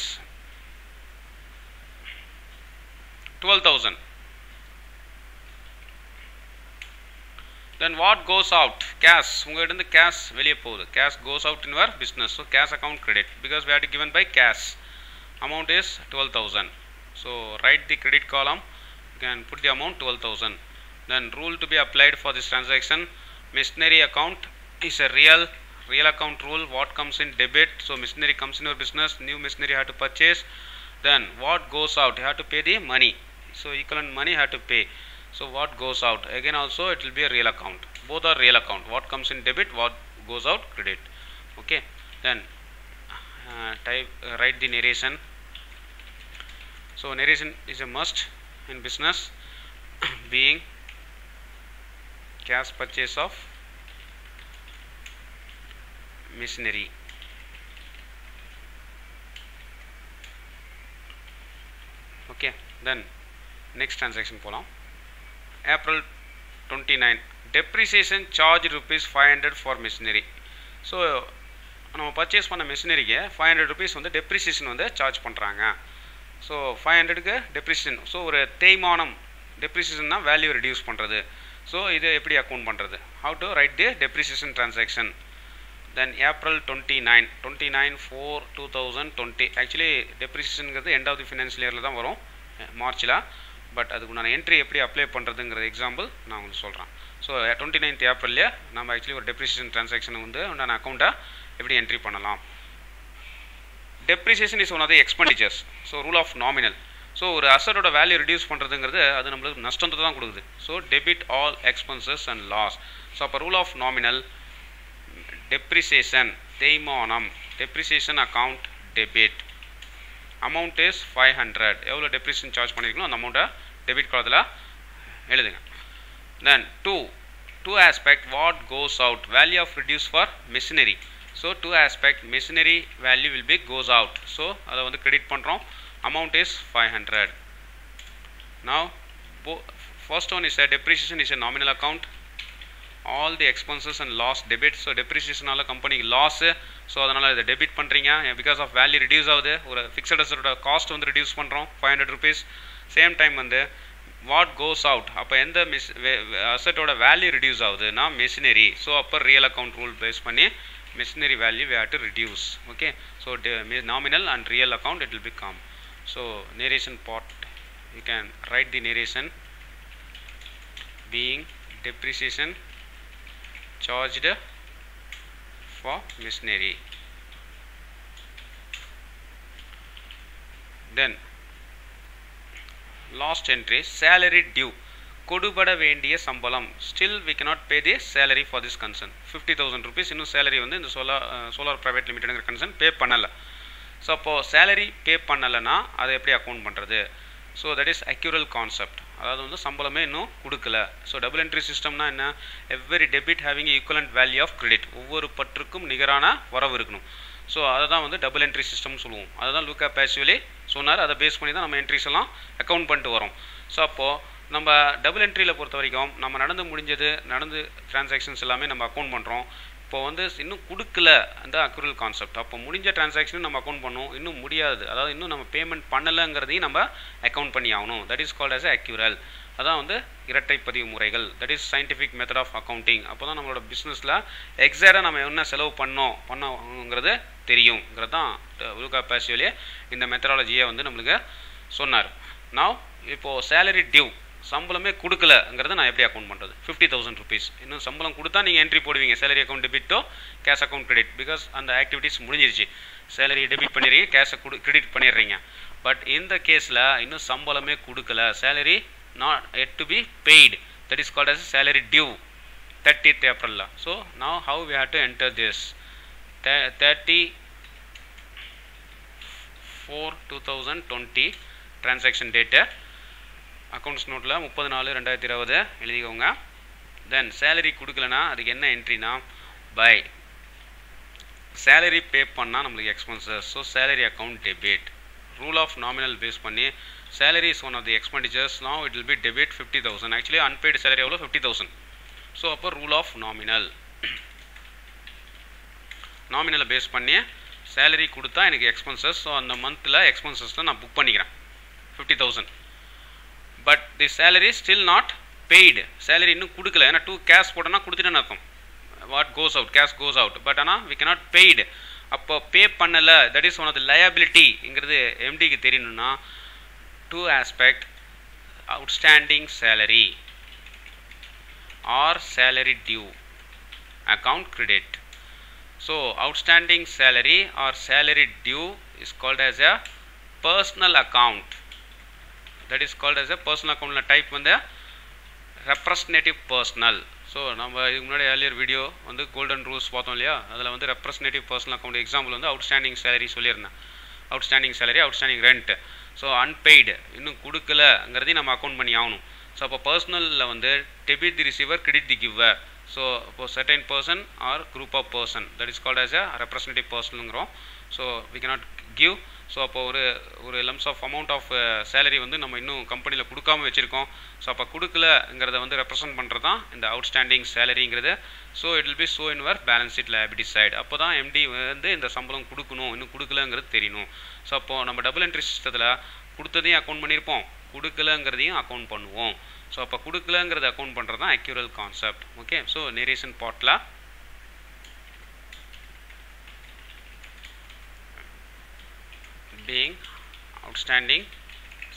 12,000. Then what goes out? Cash. உங்ககிட்ட இருந்து cash வெளியே போகுது. Cash goes out in your business. So cash account credit because we have to given by cash. Amount is 12,000. So write the credit column. You can put the amount 12,000. Then rule to be applied for this transaction. Machinery account is a real account rule. What comes in debit? So machinery comes in your business. New machinery you have to purchase. Then what goes out? You have to pay the money. So equivalent money you have to pay. So what goes out? Again also it will be a real account. Both are real account. What comes in debit, what goes out credit. Okay. Then write the narration. So narration is a must in business. Being cash purchase of machinery. Okay. Then next transaction போலாம். April 29. Depreciation charge rupees 500 for machinery. So நம்ம purchase பண்ண மெஷினரிக்கு 500 rupees வந்து depreciation வந்து charge பண்ணுறாங்க. So 500க்கு depreciation. So ஒரு தேய்மானம், டெப்ரிசியேஷன்னா வேல்யூ ரெடியூஸ் பண்ணுறது. ஸோ இதை எப்படி அக்கௌண்ட் பண்ணுறது? How to write the depreciation transaction. Then April 29/4/2020. Actually டெப்ரிசியேஷனுங்கிறது எண்ட் ஆஃப் தி ஃபினான்ஷியல் இயரில் தான் வரும், மார்ச்சில். பட் அதுக்கு நான் என்ட்ரி எப்படி அப்ளை பண்ணுறதுங்கிற எக்ஸாம்பிள் நான் உங்களுக்கு சொல்கிறேன். ஸோ 29th April நம்ம ஆக்சுவலி ஒரு டெப்ரிசியேஷன் டிரான்சாக்ஷனை வந்து உண்டான அக்கௌண்ட்டை எப்படி என்ட்ரி பண்ணலாம். Depreciation is one of the expenditures. So rule of nominal. So ஒரு அசட்டோட வேல்யூ ரெடியூஸ் பண்ணுறதுங்கிறது அது நம்மளுக்கு நஷ்டத்தை தான் கொடுக்குது. So debit all expenses and loss. So அப்போ ரூல் ஆஃப் நாமினல் டெப்ரிசியேஷன் தேய்மானம், depreciation account debit. Amount is 500. எவ்வளோ டெப்ரிசியேஷன் சார்ஜ் பண்ணியிருக்கணும் அந்த அமௌண்ட்டை டெபிட் காலத்தில் எழுதுங்க. Then two aspect what goes out. Value of reduce for machinery. So two aspect machinery value will be goes out. So அதை வந்து credit பண்ணுறோம். Amount is 500. Now first one is a depreciation is a nominal account. All the expenses and loss debit. So depreciation ஆல கம்பெனிக்கு loss. So அதனால் இதை debit பண்ணுறீங்க. Because of value reduce ஆகுது. ஒரு ஃபிக்ஸட் அசட்டோட காஸ்ட் வந்து ரெடியூஸ் பண்ணுறோம் 500 rupees. சேம் டைம் வந்து வாட் கோஸ் அவுட். அப்போ எந்த அசட்டோட வேல்யூ ரெடியூஸ் ஆகுதுன்னா மெஷினரி. ஸோ அப்போ ரியல் அக்கௌண்ட் ரூல் பேஸ் பண்ணி machinery value we have to reduce. Okay. So nominal and real account it will become. So narration part, you can write the narration being depreciation charged for machinery. Then last entry, salary due, கொடுபட வேண்டிய சம்பளம். Still we cannot pay the salary for this concern. 50,000 rupees இன்னும் salary வந்து இந்த solar private லிமிடெட்ங்கிற concern பே பண்ணலை. So அப்போது salary பே பண்ணலைன்னா அதை எப்படி அக்கௌண்ட் பண்ணுறது? So that is accrual concept. அதாவது வந்து சம்பளமே இன்னும் கொடுக்கல. ஸோ டபுள் என்ட்ரி சிஸ்டம்னா என்ன? Every debit having equivalent value of credit, ஒவ்வொரு பற்றுக்கும் நிகரான வரவு இருக்கணும். ஸோ அதை தான் வந்து டபுள் என்ட்ரி சிஸ்டம்னு சொல்லுவோம். அதை தான் லூக்கா பேசிவலி சொன்னார். அதை பேஸ் பண்ணி தான் நம்ம என்ட்ரிஸ் எல்லாம் அக்கௌண்ட் பண்ணிட்டு வரோம். ஸோ அப்போது நம்ம டபுள் என்ட்ரியில் பொறுத்த வரைக்கும் நம்ம நடந்து டிரான்சாக்ஷன்ஸ் எல்லாமே நம்ம அக்கௌண்ட் பண்ணுறோம். இப்போ வந்து இன்னும் கொடுக்கல அந்த அக்யூரல் கான்செப்ட். அப்போ முடிஞ்ச டிரான்சாக்ஷனும் நம்ம அக்கௌண்ட் பண்ணுவோம், இன்னும் முடியாது, அதாவது இன்னும் நம்ம பேமெண்ட் பண்ணலைங்கிறதையும் நம்ம அக்கௌண்ட் பண்ணி ஆகணும். That is called as accrual. அதான் வந்து இரட்டை பதிவு முறைகள். That is scientific method of accounting. அப்போ தான் நம்மளோட பிஸ்னஸில் எக்ஸாக்டாக நம்ம என்ன செலவு பண்ணோங்கிறது தெரியுங்கிறது தான் லூக்கா பேசிவலியே இந்த மெத்தடாலஜியை வந்து நம்மளுக்கு சொன்னார். நான் இப்போது சேலரி டியூ, சம்பளமே கொடுக்கலங்கிறத நான் எப்படி அக்கௌண்ட் பண்ணுறது? 50,000 rupees. இன்னும் சம்பளம் கொடுத்தா நீங்கள் என்ட்ரி போடுவீங்க, சேலரி அக்கௌண்ட் டெபிட்டோ கேஷ் அக்கௌண்ட் கிரெடிட். பிகாஸ் அந்த ஆக்டிவிட்டீஸ் முடிஞ்சிருச்சு. சேலரி டெபிட் பண்ணிடுறீங்க, கேஷை கிரெடிட் பண்ணிடுறீங்க. பட் இந்த கேஸில் இன்னும் சம்பளமே கொடுக்கல, salary not yet to be paid. That is called as salary due. 30th April. So now how we have to enter this? 30/4/2020 transaction data. Accounts நோட்டில் 30/4/2020 எழுதிக்கோங்க. தென் சேலரி கொடுக்கலனா அதுக்கு என்ன என்ட்ரினா, பை சேலரி பே பண்ணால் நம்மளுக்கு expenses. So salary account debit. Rule of nominal base பண்ணி salary is one of the expenditures. Now it will be debit 50,000. Actually unpaid salary எவ்வளோ? 50,000. So அப்போ rule of நாமினலை பேஸ் பண்ணி salary கொடுத்தா எனக்கு expenses. So அந்த மந்தில் எக்ஸ்பென்சஸில் நான் புக் பண்ணிக்கிறேன் 50,000. But the salary still not paid. Salary இன்னும் கொடுக்கல. ஏன்னா 2 கேஷ் போட்டோன்னா கொடுத்துட்டேன்னு அர்த்தம். What goes out, cash goes out. But ஆனால் வி கேனாட் பெய்டு. அப்போ பே பண்ணலை, that is one of the லயபிலிட்டிங்கிறது எம்டிக்கு தெரியணும்னா 2 aspect, outstanding salary or salary due account credit. So outstanding salary or salary due is called as a personal account. That is called as a personal account. Type வந்து representative personal. So நம்ம இதுக்கு முன்னாடி earlier video வந்து golden rules பார்த்தோம் இல்லையா? அதில் வந்து representative personal account example வந்து அவுட்ஸ்டாண்டிங் சேலரி சொல்லியிருந்தேன். Outstanding salary, outstanding rent. So unpaid இன்னும் கொடுக்கலங்கிறதையும் நம்ம அக்கௌண்ட் பண்ணி ஆகணும். ஸோ அப்போ பர்சனலில் வந்து debit the receiver, credit the giver. So இப்போ certain person ஆர் group of person, that is called as a representative பர்சனுங்கிறோம். So we cannot give. So அப்போ ஒரு lumps of amount of salary வந்து நம்ம இன்னும் கம்பெனியில் கொடுக்காம வச்சுருக்கோம். ஸோ அப்போ கொடுக்கலங்கிறத வந்து ரெப்ரசன்ட் பண்ணுறது தான் இந்த அவுட்ஸ்டாண்டிங் சேலரிங்கிறது. So it will be show in your balance sheet liability side. அப்போ தான் எம்டி வந்து இந்த சம்பளம் கொடுக்கணும், இன்னும் கொடுக்கலங்கிறது தெரியணும். ஸோ அப்போது நம்ம டபுள் என்ட்ரி சிஸ்டத்தில் கொடுத்ததையும் அக்கௌண்ட் பண்ணியிருப்போம், கொடுக்கலங்கிறதையும் அக்கௌண்ட் பண்ணுவோம். ஸோ அப்போ கொடுக்கலங்கிறத அக்கௌண்ட் பண்ணுறது தான் அக்யூரல் கான்செப்ட். ஓகே. ஸோ நேரேஷன் பார்ட்டில் being outstanding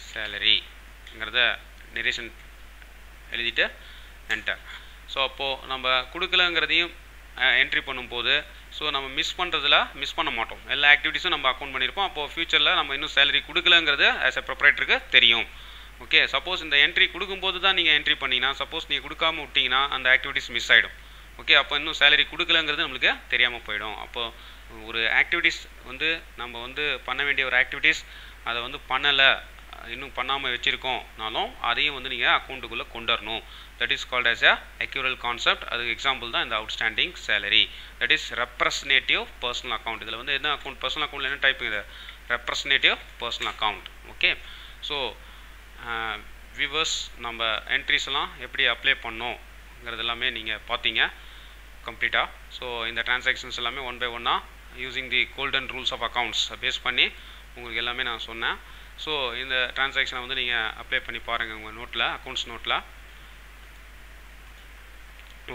salaryங்கிறத நரேஷன் எழுதிட்டு என்டர். ஸோ அப்போது நம்ம கொடுக்கலங்கிறதையும் என்ட்ரி பண்ணும்போது ஸோ நம்ம மிஸ் பண்ண மாட்டோம். எல்லா ஆக்டிவிட்டீஸும் நம்ம அக்கௌண்ட் பண்ணியிருப்போம். அப்போது ஃபியூச்சரில் நம்ம இன்னும் சேலரி கொடுக்கலங்கிறது ஆஸ் எ ப்ரொப்ரைட்டருக்கு தெரியும். ஓகே. சப்போஸ் இந்த என்ட்ரி கொடுக்கும்போது தான் நீங்கள் என்ட்ரி பண்ணிங்கன்னா, சப்போஸ் நீங்கள் கொடுக்காம விட்டிங்கன்னா அந்த ஆக்டிவிட்டீஸ் மிஸ் ஆகிடும். ஓகே. அப்போ இன்னும் சேலரி கொடுக்கலங்கிறது நம்மளுக்கு தெரியாமல் போயிடும். அப்போது ஒரு ஆக்டிவிட்டீஸ் வந்து நம்ம வந்து பண்ண வேண்டிய ஒரு ஆக்டிவிட்டீஸ் அதை வந்து பண்ணலை, இன்னும் பண்ணாமல் வச்சுருக்கோம்னாலும் அதையும் வந்து நீங்கள் அக்கௌண்ட்டுக்குள்ளே கொண்டு வரணும். That is called as a accrual concept. அதுக்கு எக்ஸாம்பிள் தான் இந்த outstanding salary. That is representative personal account. இதில் வந்து என்ன அக்கௌண்ட், பர்சனல் அக்கௌண்ட்டில் என்ன டைப்புங்க? இது representative personal account. Okay. So viewers, நம்ம என்ட்ரிஸ் எல்லாம் எப்படி அப்ளை பண்ணோங்கிறது எல்லாமே நீங்கள் பார்த்தீங்க கம்ப்ளீட்டாக. ஸோ இந்த டிரான்சாக்ஷன்ஸ் எல்லாமே ஒன் பை ஒன்னாக using the golden rules of accounts base பண்ணி உங்களுக்கு எல்லாமே நான் சொன்னேன். ஸோ இந்த டிரான்சாக்ஷனை வந்து நீங்கள் அப்ளை பண்ணி பாருங்கள் உங்கள் நோட்டில், அக்கௌண்ட்ஸ் நோட்டில்.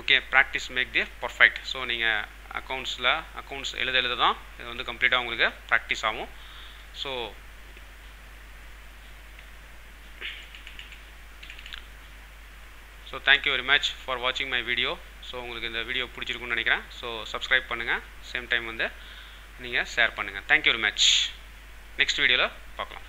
Okay. Practice make the perfect. So நீங்கள் அக்கௌண்ட்ஸ் எழுத தான் இது வந்து கம்ப்ளீட்டாக உங்களுக்கு ப்ராக்டிஸ் ஆகும். So so thank you very much for வாட்சிங் மை வீடியோ. ஸோ உங்களுக்கு இந்த வீடியோ பிடிச்சிருக்குன்னு நினைக்கிறேன். ஸோ சப்ஸ்கிரைப் பண்ணுங்கள், சேம் டைம் வந்து நீங்கள் ஷேர் பண்ணுங்கள். Thank you very much. நெக்ஸ்ட் வீடியோவில் பார்க்கலாம்.